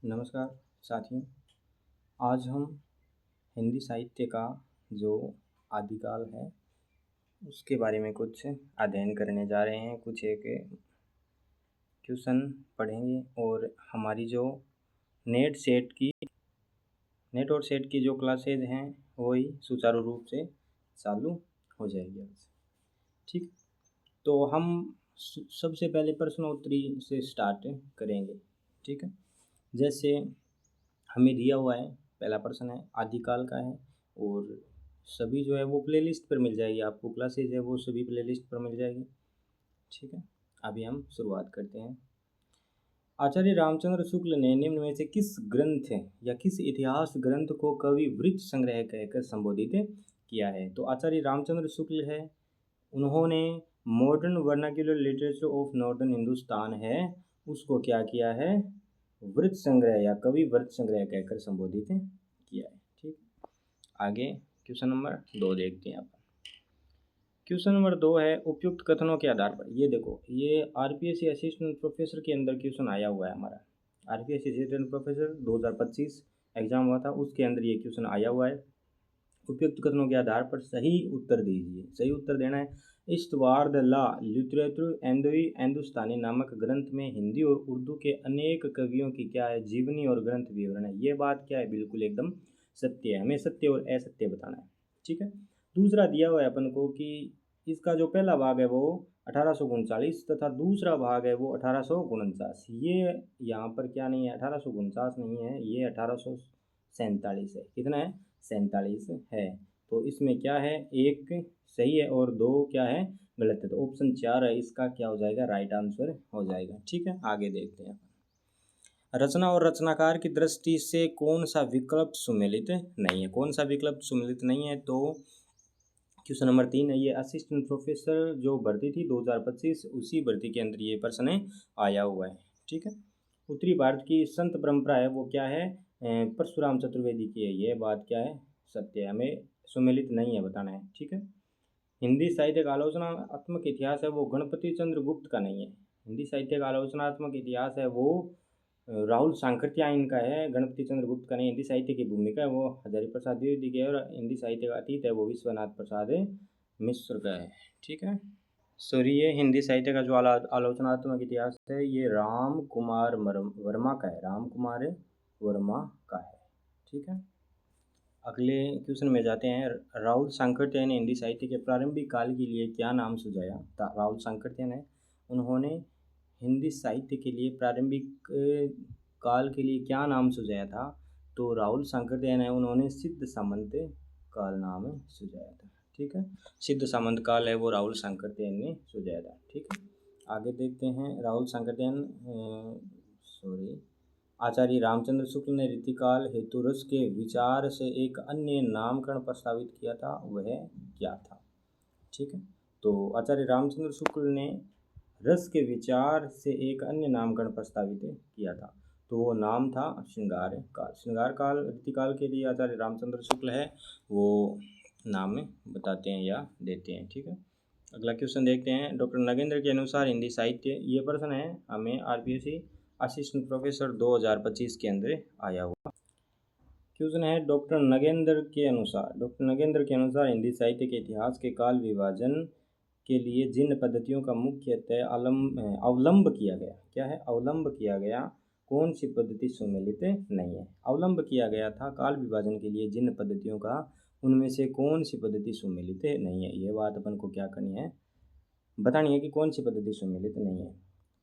नमस्कार साथियों। आज हम हिंदी साहित्य का जो आदिकाल है उसके बारे में कुछ अध्ययन करने जा रहे हैं। कुछ एक क्वेश्चन पढ़ेंगे और हमारी जो नेट और सेट की जो क्लासेज हैं वही सुचारू रूप से चालू हो जाएगी आज। ठीक, तो हम सबसे पहले प्रश्नोत्तरी से स्टार्ट करेंगे। ठीक है, जैसे हमें दिया हुआ है, पहला प्रश्न है आदिकाल का है और सभी जो है वो प्लेलिस्ट पर मिल जाएगी आपको, क्लासेज है वो सभी प्लेलिस्ट पर मिल जाएगी। ठीक है, अभी हम शुरुआत करते हैं। आचार्य रामचंद्र शुक्ल ने निम्न में से किस ग्रंथ या किस इतिहास ग्रंथ को कवि वृत्त संग्रह कहकर संबोधित किया है? तो आचार्य रामचंद्र शुक्ल है, उन्होंने modern vernacular literature of northern Hindustan है उसको क्या किया है? वृत्त संग्रह या कवि वृत्त संग्रह कहकर संबोधित किया है। ठीक, आगे क्वेश्चन नंबर 2 देखते हैं अपन। क्वेश्चन नंबर 2 है उपयुक्त कथनों के आधार पर। ये देखो, ये आरपीएससी असिस्टेंट प्रोफेसर के अंदर क्वेश्चन आया हुआ है हमारा। आरपीएससी असिस्टेंट प्रोफेसर 2025 एग्जाम हुआ था, उसके अंदर ये क्वेश्चन आया हुआ है। उपयुक्त कथनों के आधार पर सही उत्तर दीजिए। सही उत्तर देना है। इश्तवार द ला लिटरेचर हिंदुस्तानी नामक ग्रंथ में हिंदी और उर्दू के अनेक कवियों की क्या है? जीवनी और ग्रंथ विवरण है। ये बात क्या है? बिल्कुल एकदम सत्य है। हमें सत्य और असत्य बताना है। ठीक है, दूसरा दिया हुआ है अपन को कि इसका जो पहला भाग है वो 1839 तथा दूसरा भाग है वो 1849। ये यहाँ पर क्या नहीं है? 1849 नहीं है, ये 1847 है। कितना है? 47 है। तो इसमें क्या है? एक सही है और 2 क्या है? गलत है। तो ऑप्शन 4 है इसका क्या हो जाएगा? राइट आंसर हो जाएगा। ठीक है, आगे देखते हैं। रचना और रचनाकार की दृष्टि से कौन सा विकल्प सुमेलित नहीं है? कौन सा विकल्प सुमेलित नहीं है? तो क्वेश्चन नंबर 3 है, ये असिस्टेंट प्रोफेसर जो भर्ती थी 2025, उसी भर्ती के अंदर ये प्रश्न आया हुआ है। ठीक है, उत्तरी भारत की संत परंपरा है वो क्या है? परशुराम चतुर्वेदी की है। ये बात क्या है? सत्य है। हमें सुमेलित नहीं है बताना है। ठीक है, हिंदी साहित्य का आलोचनात्मक इतिहास है वो गणपति चंद्र गुप्त का नहीं है। हिंदी साहित्य का आलोचनात्मक इतिहास है वो राहुल सांकृत्या इनका है, गणपति चंद्र गुप्त का नहीं। हिंदी साहित्य की भूमिका है वो हजारी प्रसाद द्विवेदी की है और हिंदी साहित्य का अतीत है वो विश्वनाथ प्रसाद मिश्र का है। ठीक है, सॉरी, ये हिंदी साहित्य का जो आलोचनात्मक इतिहास है ये राम कुमार वर्मा का है। राम कुमार वर्मा का है। ठीक है, अगले क्वेश्चन में जाते हैं। राहुल सांकृत्य ने हिंदी साहित्य के प्रारंभिक काल के लिए क्या नाम सुझाया? राहुल सांकृत्य ने, उन्होंने हिंदी साहित्य के लिए प्रारंभिक काल के लिए क्या नाम सुझाया था? तो राहुल सांकृत्य ने, उन्होंने सिद्ध सामंत काल नाम सुझाया था। ठीक है, सिद्ध सामंत काल है वो राहुल सांकृत्य ने सुझाया था। ठीक है, आगे देखते हैं। राहुल सांकृत्य आचार्य रामचंद्र शुक्ल ने रीतिकाल हेतु रस के विचार से एक अन्य नामकरण प्रस्तावित किया था, वह क्या था? ठीक है, तो आचार्य रामचंद्र शुक्ल ने रस के विचार से एक अन्य नामकरण प्रस्तावित किया था, तो वो नाम था श्रृंगार काल। श्रृंगार काल रीतिकाल के लिए आचार्य रामचंद्र शुक्ल है वो नाम बताते हैं या देते हैं। ठीक है, अगला क्वेश्चन देखते हैं। डॉक्टर नगेंद्र के अनुसार हिंदी साहित्य, ये प्रश्न है हमें आरपीएससी असिस्टेंट प्रोफेसर 2025 के अंदर आया हुआ क्वेश्चन है। डॉक्टर नगेंद्र के अनुसार हिंदी साहित्य के इतिहास के काल विभाजन के लिए जिन पद्धतियों का मुख्यतः अवलंब किया गया, क्या है? अवलंब किया गया, कौन सी पद्धति सुमेलित नहीं है? अवलंब किया गया था काल विभाजन के लिए जिन पद्धतियों का, उनमें से कौन सी पद्धति सुमेलित नहीं है? ये बात अपन को क्या करनी है? बतानी है कि कौन सी पद्धति सुमेलित नहीं है।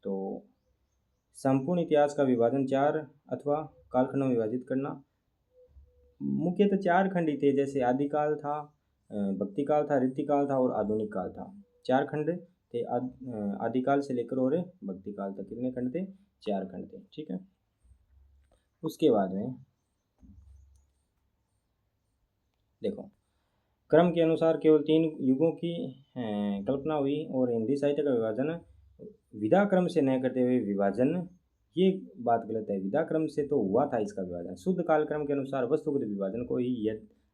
तो संपूर्ण इतिहास का विभाजन 4 अथवा कालखंडों में विभाजित करना, मुख्यतः 4 खंड ही थे, जैसे आदिकाल था, भक्ति काल था, रीतिकाल था और आधुनिक काल था। 4 खंड थे, आदिकाल से लेकर और भक्ति काल तक। कितने खंड थे? 4 खंड थे। ठीक है, उसके बाद में देखो, क्रम के अनुसार केवल 3 युगों की कल्पना हुई और हिंदी साहित्य का विभाजन विधा क्रम से न करते हुए विभाजन, ये बात गलत है। विधा क्रम से तो हुआ था इसका विभाजन। शुद्ध कालक्रम के अनुसार वस्तुगत विभाजन को ही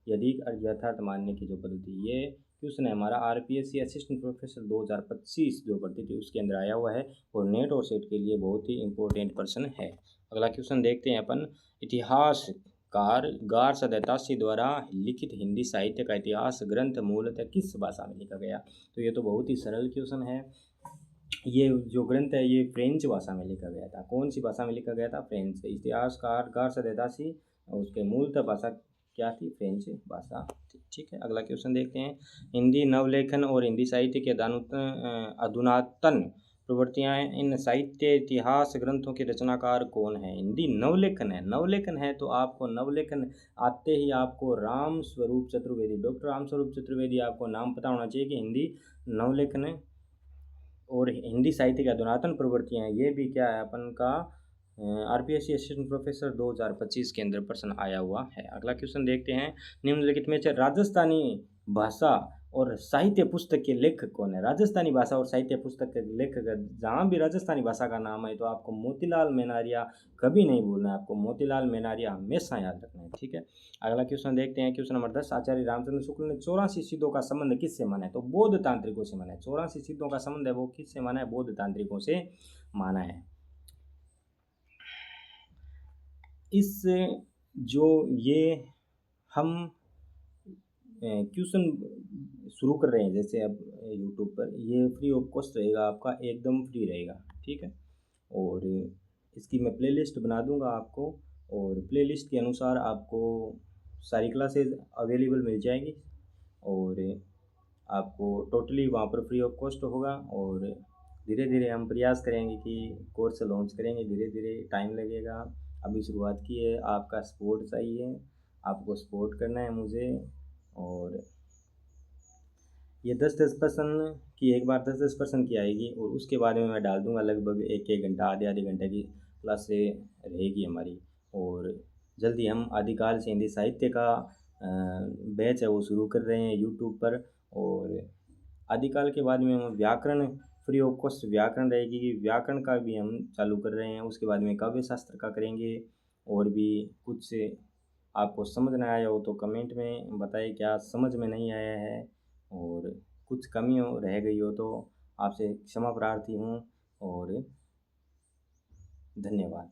यदि यथार्थ मानने की जो पद्धति, ये क्वेश्चन है हमारा RPSC असिस्टेंट प्रोफेसर 2025 जो भर्ती थी उसके अंदर आया हुआ है और नेट और सेट के लिए बहुत ही इंपॉर्टेंट प्रश्न है। अगला क्वेश्चन देखते हैं अपन, इतिहासकार गार्स दत्तासी द्वारा लिखित हिंदी साहित्य का इतिहास ग्रंथ मूलतः किस भाषा में लिखा गया। तो ये तो बहुत ही सरल क्वेश्चन है। ये जो ग्रंथ है ये फ्रेंच भाषा में लिखा गया था। कौन सी भाषा में लिखा गया था? फ्रेंच। इतिहासकार गार्स दत्तासी, उसके मूलतः भाषा क्या थी? फ्रेंच भाषा थी। ठीक है, अगला क्वेश्चन देखते हैं, हिंदी नवलेखन और हिंदी साहित्य के अधुनातन प्रवृत्तियाँ, इन साहित्य इतिहास ग्रंथों के रचनाकार कौन है? हिंदी नवलेखन है। नवलेखन है तो आपको नवलेखन आते ही आपको राम स्वरूप चतुर्वेदी, डॉक्टर राम स्वरूप चतुर्वेदी आपको नाम पता होना चाहिए कि हिंदी नवलेखन है और हिंदी साहित्य की अधुनातन प्रवृत्तियाँ, ये भी क्या है अपन का RPSC असिस्टेंट प्रोफेसर 2025 के अंदर प्रश्न आया हुआ है। अगला क्वेश्चन देखते हैं, निम्नलिखित में से राजस्थानी भाषा और साहित्य पुस्तक के लेखक कौन है? राजस्थानी भाषा और साहित्य पुस्तक के लेखक, जहाँ भी राजस्थानी भाषा का नाम है तो आपको मोतीलाल मेनारिया कभी नहीं भूलना है, आपको मोतीलाल मेनारिया हमेशा याद रखना है। ठीक है, अगला क्वेश्चन देखते हैं, क्वेश्चन नंबर 10, आचार्य रामचंद्र शुक्ल ने 84 सिद्धों का संबंध किससे माना है? तो बौद्ध तांत्रिकों से माना है। 84 सिद्धों का संबंध है वो किससे माना है? बौद्ध तांत्रिकों से माना है। इस जो ये हम ट्यूशन शुरू कर रहे हैं जैसे अब यूट्यूब पर, ये फ्री ऑफ कॉस्ट रहेगा, आपका एकदम फ्री रहेगा। ठीक है, और इसकी मैं प्लेलिस्ट बना दूंगा आपको और प्लेलिस्ट के अनुसार आपको सारी क्लासेस अवेलेबल मिल जाएगी और आपको टोटली वहाँ पर फ्री ऑफ कॉस्ट होगा। और धीरे धीरे हम प्रयास करेंगे कि कोर्स लॉन्च करेंगे, धीरे धीरे टाइम लगेगा। अभी शुरुआत की है, आपका सपोर्ट चाहिए, आपको सपोर्ट करना है मुझे। और ये 10% की, एक बार 10% की आएगी और उसके बाद में मैं डाल दूंगा लगभग 1-1 घंटा, आधे घंटे की क्लास से रहेगी हमारी। और जल्दी हम आदिकाल से हिंदी साहित्य का बैच है वो शुरू कर रहे हैं यूट्यूब पर। और आदिकाल के बाद में हम व्याकरण, फ्री ऑफ कॉस्ट व्याकरण रहेगी, व्याकरण का भी हम चालू कर रहे हैं। उसके बाद में काव्य शास्त्र का करेंगे। और भी कुछ आपको समझ ना आया हो तो कमेंट में बताइए क्या समझ में नहीं आया है, और कुछ कमी हो रह गई हो तो आपसे क्षमा प्रार्थी हूँ। और धन्यवाद।